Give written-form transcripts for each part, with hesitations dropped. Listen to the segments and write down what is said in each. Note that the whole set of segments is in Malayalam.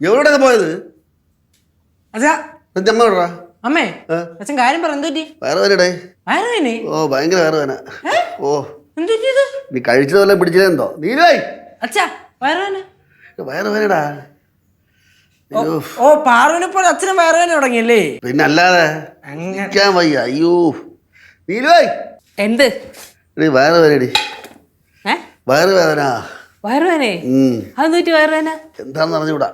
എവിടെയൊക്കെ പോയത്? അമ്മേ അച്ഛൻ കാര്യം പറ. എന്തുപറ്റി? വയറുവേനടേ. വയറുവേനെ? ഓ ഭയങ്കര വയറുവേന. ഓ എന്തുപറ്റിയത്? നീ കഴിച്ചതെല്ലാം പിടിച്ചതെന്തോ? നീലായി അച്ഛാ വയറുവേന? വയറുവേനടാ. ഓ പാറുവിനെ പോലെ അച്ഛനും വയറുവേന തുടങ്ങിയല്ലേ? പിന്നെ അല്ലാതെ വയ്യ. അയ്യോ നീലുവായി. എന്ത് വയറുവേനടി? വയറുവേദന. വയറുവേനേ? അതെന്തുപറ്റി വയറുവേന? എന്താണെന്ന് അറിഞ്ഞൂടാ.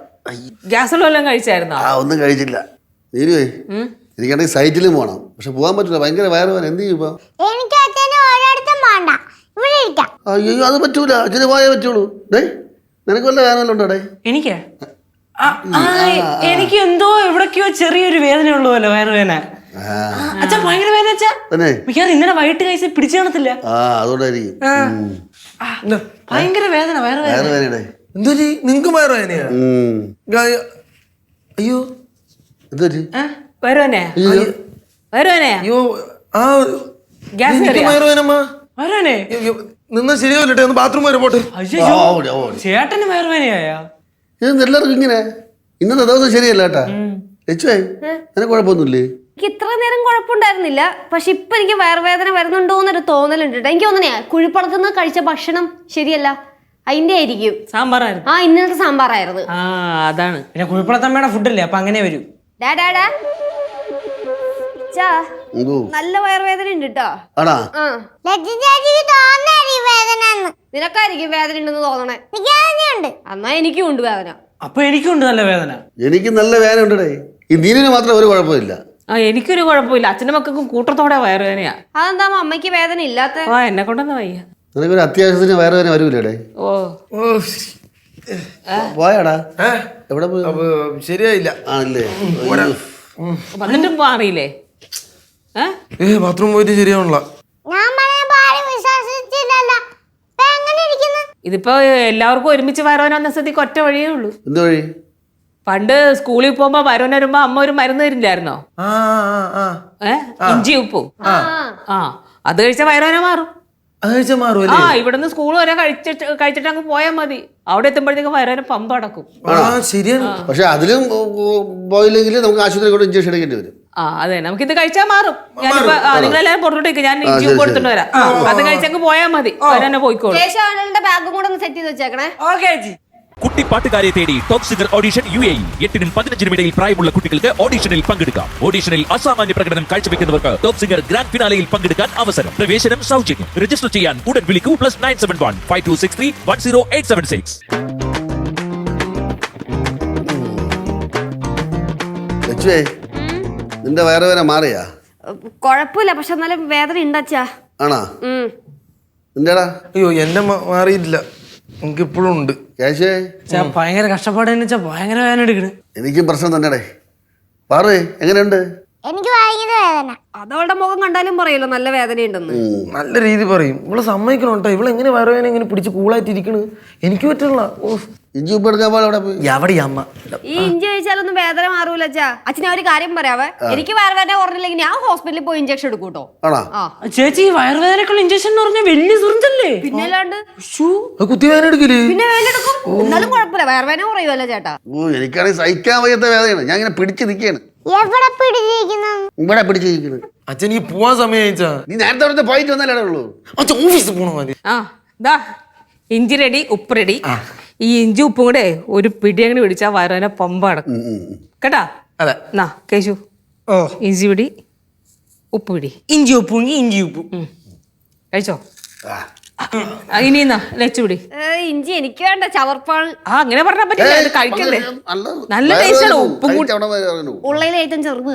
ഗ്യാസുള്ള വല്ലതും കഴിച്ചായിരുന്നോ? ഒന്നും കഴിച്ചില്ല. നീലുവേ എനിക്കാണെങ്കിൽ സൈറ്റിലും പോകണം, പക്ഷെ പോകാൻ പറ്റില്ല. ഭയങ്കര വയറുവേന. എന്ത് ചെയ്യും ഇപ്പൊ? അയ്യോ അത് പറ്റൂല. അച്ഛന് പോയേ പറ്റുള്ളൂ. നിനക്ക് വല്ല വേദന ഉണ്ടോ? എനിക്ക് എനിക്ക് എന്തോ എവിടൊക്കെയോ ചെറിയൊരു വേദന ഉള്ളൂല്ലോ വയറുവേന. അച്ഛാ ഭയങ്കര വേദന അച്ഛാ. മിക്കവാറും ഇന്നലെ വൈകിട്ട് കഴിച്ച് പിടിച്ചു കാണത്തില്ല. അതുകൊണ്ടായിരിക്കും ഭയങ്കര വേദന. വയറുവേന എന്തോ നിങ്ങക്ക് വയറുവേനയാ? അയ്യോ വയറുവേനയാ? വയറുവേനയാ? അയ്യോ വയറുവേനേ നിന്നാ ശരിയാവില്ലട്ടെ. ഒന്ന് ബാത്റൂം വരെ പോട്ടെ. ചേട്ടന് വയറുവേനയാ? എല്ലാവർക്കും ഇങ്ങനെ ഇന്നത്തെ ദിവസം ശരിയല്ല കേട്ടാ. എന്നെ കുഴപ്പമൊന്നുമില്ലേ? എനിക്ക് ഇത്ര നേരം കുഴപ്പമുണ്ടായിരുന്നില്ല, പക്ഷെ ഇപ്പൊ എനിക്ക് വയറുവേദന വരുന്നുണ്ടോന്നൊരു തോന്നലുണ്ട്. എനിക്ക് തോന്നണേ കുഴിപ്പടത്തുനിന്ന് കഴിച്ച ഭക്ഷണം ശരിയല്ല, അതിന്റെ ആയിരിക്കും. സാമ്പാറായിരുന്നു. ഇന്നലത്തെ സാമ്പാറായിരുന്നു. അതാണ്. പിന്നെ കുഴിപ്പടത്തമ്മയുടെ ഫുഡല്ലേ, അപ്പൊ അങ്ങനെ വരും. നല്ല വയറുവേദന ഉണ്ട് കേട്ടോ. നിനക്കായിരിക്കും വേദന ഉണ്ടെന്ന് തോന്നണേ. എന്നാ എനിക്കും ഉണ്ട് വേദന. അപ്പൊ എനിക്കുണ്ട് നല്ല വേദന. എനിക്ക് നല്ല വേദന ഉണ്ടേ. ഈ നീരിന് മാത്രം ഒരു കുഴപ്പമില്ല. എനിക്കൊരു കുഴപ്പമില്ല. അച്ഛൻ്റെ മക്കൾക്കും കൂട്ടത്തോടെ വയറുവേനയാ. അതെന്താ അമ്മയ്ക്ക് വേദന ഇല്ലാത്ത? എന്നെ കൊണ്ടൊന്നും വയ്യ. നിനക്കൊരു അത്യാവശ്യത്തിന് വയറുവേദന വരൂലേ? പോയാടാ? എവിടെ പോയി? ശരിയായില്ല. ആണല്ലേ? വന്നിട്ടും മാറിയില്ലേ? ബാത്റൂം പോയിട്ട് ശരിയാവണല്ലോ. ഇതിപ്പോ എല്ലാവർക്കും ഒരുമിച്ച് വയറുവേന വന്ന സ്ഥിതിക്ക് ഒറ്റ വഴിയേ ഉള്ളൂ. എന്ത് വഴി? പണ്ട് സ്കൂളിൽ പോകുമ്പോ വയറുവേന വരുമ്പോ അമ്മ ഒരു മരുന്ന് തരില്ലായിരുന്നോ? ഇഞ്ചി ഉപ്പും. അത് കഴിച്ച വയറുവേന മാറും. ഇവിടുന്ന് സ്കൂൾ വരെ കഴിച്ചിട്ട് അങ്ങ് പോയാൽ മതി. അവിടെ എത്തുമ്പോഴത്തേക്ക് വയറുവേന പമ്പ അടക്കും. പക്ഷെ അതിലും പോയില്ലെങ്കിൽ നമുക്ക് ആശുപത്രി ഇഞ്ചക്ഷൻ എടുക്കേണ്ടി വരും. അതെ, നമുക്കിത് കഴിച്ചാൽ മാറും. ഞാനിപ്പോ നിങ്ങളെല്ലാരും പുറത്തോട്ടേക്ക് ഞാൻ ഇഞ്ചി ഉപ്പ് കൊടുത്തിട്ട് വരാം. അത് കഴിച്ചങ്ങ് പോയാൽ മതി. വയറുവേന പോയിക്കോളും. ബാഗും കൂടെ ഒന്ന് സെറ്റ് ചെയ്ത് വെച്ചേക്കണേ. കുട്ടിപ്പാട്ടുകാരെ തേടി ടോപ്പ് സിംഗർ ഓഡിഷൻ UAE. 8-നും 15-നും ഇടയിൽ പ്രായമുള്ള കുട്ടികൾക്ക് ഓഡിഷനിൽ പങ്കെടുക്കാം. ഓഡിഷനിൽ അസാമാന്യ പ്രകടനം കാഴ്ചവെക്കുന്നവർക്ക് ടോപ്പ് സിംഗർ ഗ്രാൻഡ് ഫിനാലയിൽ പങ്കെടുക്കാൻ അവസരം. പ്രവേശനം സൗജന്യം. രജിസ്റ്റർ ചെയ്യാൻ ഉടൻ വിളിക്കൂ. +971 5263 10876. നിന്റെ വയറുവേന മാറിയാ? കൊഴപ്പില്ല, പക്ഷെ എന്നാലും വേദന ഉണ്ടാച്ചാ. ആണോ? നിന്റെടാ? അയ്യോ എന്നെ മാറിയിട്ടില്ല, എനിക്ക് ഇപ്പോഴും ഉണ്ട്. ഭയങ്കര കഷ്ടപ്പാടെന്ന് വെച്ചാ ഭയങ്കര വേദന എടുക്കണ്. എനിക്കും പ്രശ്നം തന്നെടേ. പാറേ എങ്ങനെയുണ്ട്? എനിക്ക് ഭയങ്കര വേദന. അതവളുടെ മുഖം കണ്ടാലും പറയല്ലോ നല്ല വേദനയുണ്ടെന്ന്. നല്ല രീതി പറയും. ഇവളെ സമ്മതിക്കണോട്ടോ. ഇവളെങ്ങനെ വയറുവേന ഇങ്ങനെ പിടിച്ച് കൂളായിട്ടിരിക്കണ്? എനിക്ക് പറ്റില്ല. ഇഞ്ചി ഉപ്പ് എടുക്കാൻ പോലെ എവിടെ അമ്മ ഈ ഇഞ്ചി കഴിച്ചാലൊന്നും വേദന മാറൂല. അച്ഛൻ ഒരു കാര്യം പറയാവേ, എനിക്ക് വയറുവേദന കുറഞ്ഞില്ലെങ്കിൽ ഞാൻ ഹോസ്പിറ്റലിൽ പോയി ഇഞ്ചക്ഷൻ എടുക്കൂട്ടോ. ചേച്ചി വയറുവേദനക്കുള്ള ഇഞ്ചക്ഷൻ എന്ന് പറഞ്ഞാൽ വലിയ സുരന്തല്ലേ? പിന്നെ അല്ലാണ്ട് കുത്തിവേദന എടുക്കില്ലേ? പിന്നെ വേദന എടുക്കും. എന്നാലും കുഴപ്പമില്ല, വയറുവേദന കുറയുമല്ലോ ചേട്ടാ. എനിക്കാണെങ്കിൽ സഹിക്കാൻ വയ്യാത്ത വേദനയാണ്. ഞാൻ ഇങ്ങനെ പിടിച്ചു നിൽക്കുകയാണ്. ഇവിടെ പിടിച്ചിരിക്കുന്നു. അച്ഛൻ നീ പോവാൻ സമയം അയച്ചാ? നീ നേരത്തെ അവിടുത്തെ പോയിട്ട് വന്നാലേ ഉള്ളൂ. അച്ഛൻ ഓഫീസിൽ പോണോ? ഇഞ്ചി റെഡി, ഉപ്പ് റെഡി. ഈ ഇഞ്ചി ഉപ്പും കൂടെ ഒരു പിടി അങ്ങനെ പിടിച്ചാ വയറുവേന പമ്പ അടക്കും കേട്ടാ. അതെ. കേശു ഇഞ്ചി പിടി, ഉപ്പ് പിടി. ഇഞ്ചി ഉപ്പും ഇഞ്ചി ഉപ്പും കഴിച്ചോ. ഇനി ലച്ചുപിടി. ഇഞ്ചി എനിക്ക് വേണ്ട, ചവർപ്പാണ്. അങ്ങനെ പറഞ്ഞാ പറ്റില്ല, കഴിക്കണ്ടേ. നല്ല ടേസ്റ്റാണ്. ഉപ്പും ഉള്ളതിൽ ഏറ്റവും ചെറുത്.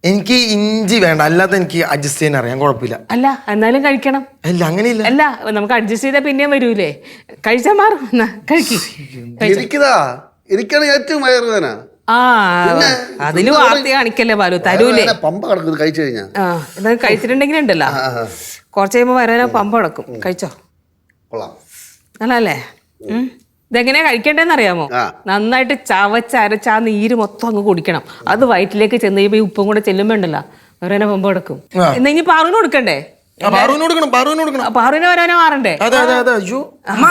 എനിക്ക് ഇഞ്ചി വേണ്ട, അല്ലാതെ എനിക്ക് അഡ്ജസ്റ്റ് ചെയ്യാൻ അറിയാം, കുഴപ്പമില്ല. അല്ല എന്നാലും കഴിക്കണം. അല്ല അങ്ങനെയില്ല. അല്ല നമുക്ക് അഡ്ജസ്റ്റ് ചെയ്താൽ പിന്നെയും വരൂലേ. കഴിച്ചാ മാറും. എനിക്കാണ് ഏറ്റവും വയറുവേദന. അതില് വാർത്ത കാണിക്കല്ലേ ബാലു, തരൂലേ. പമ്പ കിടക്കും കഴിച്ചു കഴിഞ്ഞാ. എന്നാൽ കഴിച്ചിട്ടുണ്ടെങ്കിലും ഉണ്ടല്ലോ കുറച്ച് കഴിയുമ്പോ വരാനോ പമ്പ കിടക്കും. കഴിച്ചോ. നല്ലല്ലേ? ഇതെങ്ങനെയാ കഴിക്കേണ്ടതെന്ന് അറിയാമോ? നന്നായിട്ട് ചവച്ചരച്ച് ആ നീര് മൊത്തം അങ്ങ് കുടിക്കണം. അത് വയറ്റിലേക്ക് ചെന്ന് കഴിയുമ്പോ ഈ ഉപ്പും കൂടെ ചെല്ലുമ്പോ ഉണ്ടല്ലോ വരാനോ പമ്പ കിടക്കും. എന്നെങ്കിൽ പാറിന് കൊടുക്കണ്ടേ? പാറുവിന് കൊടുക്കണം, പാറുവിന് കൊടുക്കണം. പാറുവിന് വയറുവേദന മാറണ്ടേ? അതെ അതെ അതെ. അയ്യോ അമ്മ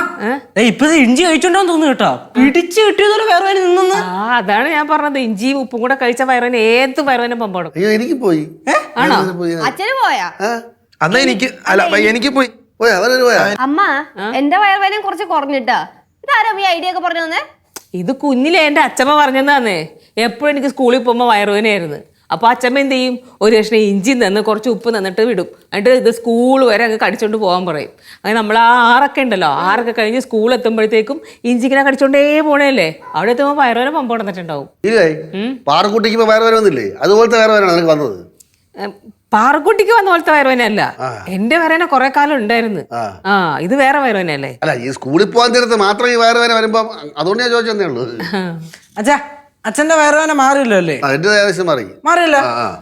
ഇപ്പൊ ഇഞ്ചി കഴിച്ചോണ്ടാന്ന് തോന്നുന്നു കേട്ടോ. പിടിച്ച് കിട്ടിയതുപോലെ വയറുവേദന നിന്നു. അതാണ് ഞാൻ പറഞ്ഞത്, ഇഞ്ചിയും ഉപ്പും കൂടെ കഴിച്ച വയറുവേദന ഏത് വയറുവേദന പമ്പടും. അയ്യോ എനിക്ക് പോയി. ആണോ? അച്ഛന് പോയാ? അന്നാ എനിക്ക് അല്ല എനിക്ക് പോയി. പോയാ അവരൊരു പോയാ. അമ്മ എന്റെ വയറുവേദന കുറച്ച് കുറഞ്ഞിട്ടാ. ഇതാരാ ഈ ഐഡിയ ഒക്കെ പറഞ്ഞു തന്നെ? ഇത് കുഞ്ഞിലെ എൻ്റെ അച്ഛമ്മ പറഞ്ഞതാന്നേ. എപ്പോഴും എനിക്ക് സ്കൂളിൽ പോകുമ്പോൾ വയറുവേദനയായിരുന്നു. അപ്പോൾ അച്ഛമ്മ എന്ത് ചെയ്യും, ഒരു കഷ്ണം ഇഞ്ചി നിന്ന് കുറച്ച് ഉപ്പ് നിന്നിട്ട് വിടും. എന്നിട്ട് ഇത് സ്കൂൾ വരെ അങ്ങ് കടിച്ചോണ്ട് പോകാൻ പറയും. അങ്ങനെ നമ്മൾ ആ 6 ഉണ്ടല്ലോ, 6 കഴിഞ്ഞ് സ്കൂൾ എത്തുമ്പോഴത്തേക്കും ഇഞ്ചിങ്ങനെ കടിച്ചോണ്ടേ പോണേല്ലേ. അവിടെ എത്തുമ്പോൾ വയറുവേദന പമ്പ കൊടുത്തിട്ടുണ്ടാവും. ഇല്ലേ പാറക്കുട്ടിക്ക് ഇപ്പൊ വയറുവേദന വന്നില്ലേ? അതുപോലത്തെ വയറുവേദന എനിക്ക് വന്നത്. പാറക്കുട്ടിക്ക് വന്ന പോലത്തെ വയറുവേദന അല്ല, എന്റെ വയറുവേദന കുറെ കാലം ഉണ്ടായിരുന്നു. ഇത് വേറെ വയറുവേദന അല്ലേ? അല്ല ഈ സ്കൂളിൽ പോകാൻ നേരത്ത് മാത്രം ഈ വയറുവേദന വരുമ്പോ അതുകൊണ്ട് ഞാൻ ചോദിച്ചതേ ഉള്ളൂ. അച്ഛാ അച്ഛൻ്റെ വയറുവേദന മാറിയില്ലോ അല്ലേ? എന്റെ ഏകദേശം മാറി. മാറിയില്ല,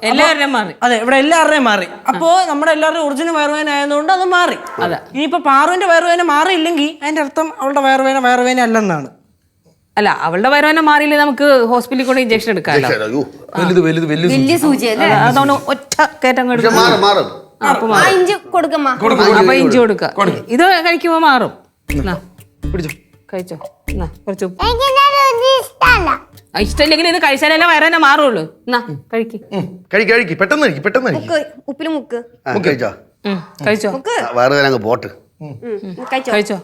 എല്ലാവരുടെയും മാറി. അതെ ഇവിടെ എല്ലാവരുടെയും മാറി. അപ്പോ നമ്മുടെ എല്ലാവരുടെയും ഒറിജിനൽ വയറുവേദന ആയതുകൊണ്ട് അത് മാറി. അതെ. ഇനിയിപ്പോ പാറുവിന്റെ വയറുവേദന മാറിയില്ലെങ്കിൽ അതിന്റെ അർത്ഥം അവളുടെ വയറുവേദന അല്ലെന്നാണ്. അല്ല, അവളുടെ വയറുവേദന മാറിയില്ലേ നമുക്ക് ഹോസ്പിറ്റലിൽ കൊണ്ട് ഇഞ്ചക്ഷൻ എടുക്കാമല്ലോ. അയ്യോ വലിയ സൂചി അല്ലേ? അതുകൊണ്ട് ഒറ്റ കയറ്റം പക്ഷെ മാറും മാറും. ആ ഇഞ്ചി കൊടുക്കമ്മ. അപ്പൊ ഇഞ്ചി കൊടുക്ക. ഇത് കഴിക്കുമ്പോ മാറും. പിടിച്ചോ കഴിച്ചോ. കുറച്ച് ഇഷ്ടമില്ലെങ്കിൽ ഇത് കഴിച്ചാലല്ലേ വയറുവേദന മാറുള്ളൂ. കഴിക്ക് കഴിക്ക് പെട്ടെന്ന് കഴിക്ക് പെട്ടെന്ന് കഴിക്ക്. ഉപ്പില് മുക്ക്. കഴിച്ചോ കഴിച്ചോ. വയറുവേദന അങ്ങ് പോട്ട്. കഴിച്ചോ.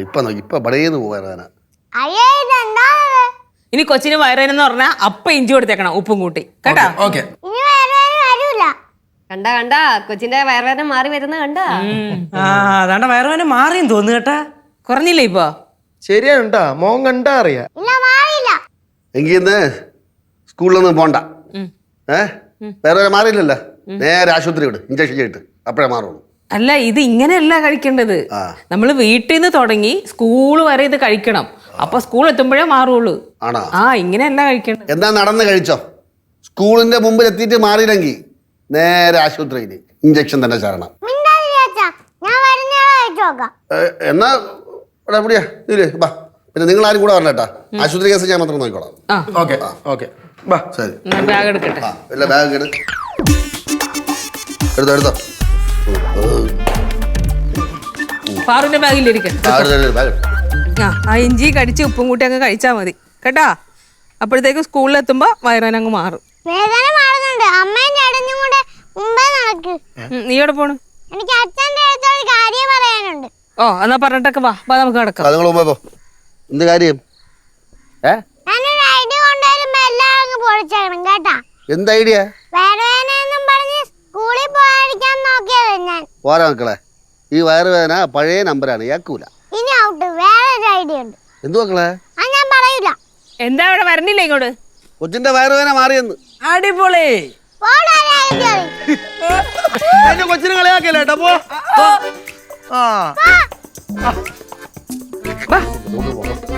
ഇപ്പൊ നോക്കി ഇപ്പൊ പടയേന്ന് വയറുവേദന. ഇനി കൊച്ചിന് വയറുവേദന എന്ന് പറഞ്ഞാൽ അപ്പ ഇഞ്ചി കൊടുത്തേക്കണം ഉപ്പും കൂട്ടി കേട്ടാ. ഓക്കെ കണ്ട കണ്ട കൊച്ചിന്റെ വയറുവേദന മാറി വരുന്ന കണ്ട. അതാണ്ട വയറുവേദന മാറിയെന്ന് തോന്നുന്നു കേട്ടാ. കുറഞ്ഞില്ലേ ഇപ്പൊ? ശരിയാണ്ടാ മോൻ കണ്ടാ അറിയാ. എങ്കിൽ ഇന്ന് സ്കൂളിലൊന്നും പോണ്ട. വേറെ മാറിയില്ലല്ലോ, നേരെ ആശുപത്രി വിട്, ഇഞ്ചക്ഷൻ ചെയ്തിട്ട് അപ്പഴേ മാറുള്ളൂ. അല്ല, ഇത് ഇങ്ങനെയല്ല കഴിക്കേണ്ടത്. നമ്മൾ വീട്ടിൽ നിന്ന് തുടങ്ങി സ്കൂൾ വരെ ഇത് കഴിക്കണം. അപ്പൊ സ്കൂൾ എത്തുമ്പോഴേ മാറുള്ളൂ. ആണോ? ഇങ്ങനെയല്ല കഴിക്കേണ്ടത്. എന്നാ നടന്ന് കഴിച്ചോ. സ്കൂളിന്റെ മുമ്പിൽ എത്തിയിട്ട് മാറിയില്ലെങ്കിൽ നേരെ ആശുപത്രിയിൽ ഇഞ്ചക്ഷൻ തന്നെ ചേരണം. എന്നാ എവിടെയാ ഇല്ലേ ബാ. പിന്നെ നിങ്ങൾ ആരും കൂടെ വരണ്ട കേട്ടാ. ആശുപത്രി കേസ് ഞാൻ മാത്രം നോക്കിക്കോളാം. ഓക്കെ ഓക്കെ ബാ. ശരി, ബാഗ് എടുക്കട്ടെ. എല്ലാ ബാഗ് എടുത്തോ. പാറുവിന്റെ ബാഗിലിരിക്കട്ടെ. ആ ഇഞ്ചി കടിച്ച് ഉപ്പും കൂട്ടി അങ്ങ് കഴിച്ചാൽ മതി കേട്ടാ. അപ്പോഴത്തേക്ക് സ്കൂളിൽ എത്തുമ്പോ വയറുവേദന അങ്ങ് മാറും. വേദന മാറുന്നുണ്ട്. അമ്മയും ചേട്ടനും കൂടെ മുമ്പേ നടക്ക്. നീ എവിടെ പോണു? എനിക്ക് അച്ഛൻ്റെ അടുത്തൊരു കാര്യം പറയാനുണ്ട്. എന്നാ പറഞ്ഞിട്ടൊക്കെ വാ നമുക്ക് കിടക്കാം. എന്ത് കാര്യം? ഞാനൊരു ഐഡിയ കൊണ്ടുവരുമ്പോ എല്ലാവരും പൊളിച്ചേക്കണം കേട്ടാ. എന്ത് ഐഡിയ? വേദന എന്നും പറഞ്ഞ് സ്കൂളിൽ പോകാതിരിക്കാൻ നോക്കിയത് ഞാൻ. പോരാ മക്കളെ, ഈ വയറുവേദന പഴയ നമ്പറാണ്, ഏക്കൂല. ഇനി ഔട്ട്. വേറൊരു ഐഡിയ ഉണ്ട്. എന്തു മക്കളെ? അത് ഞാൻ പറയൂല. എന്താ ഇവിടെ വരണില്ല ഇങ്ങോട്ട്? കൊച്ചിന്റെ വയറുവേദന മാറിയെന്ന്. അടിപൊളി. കൊച്ചിനെ കളിയാക്കല്ലേട്ടാ പോ. നമുക്ക് പോകാം.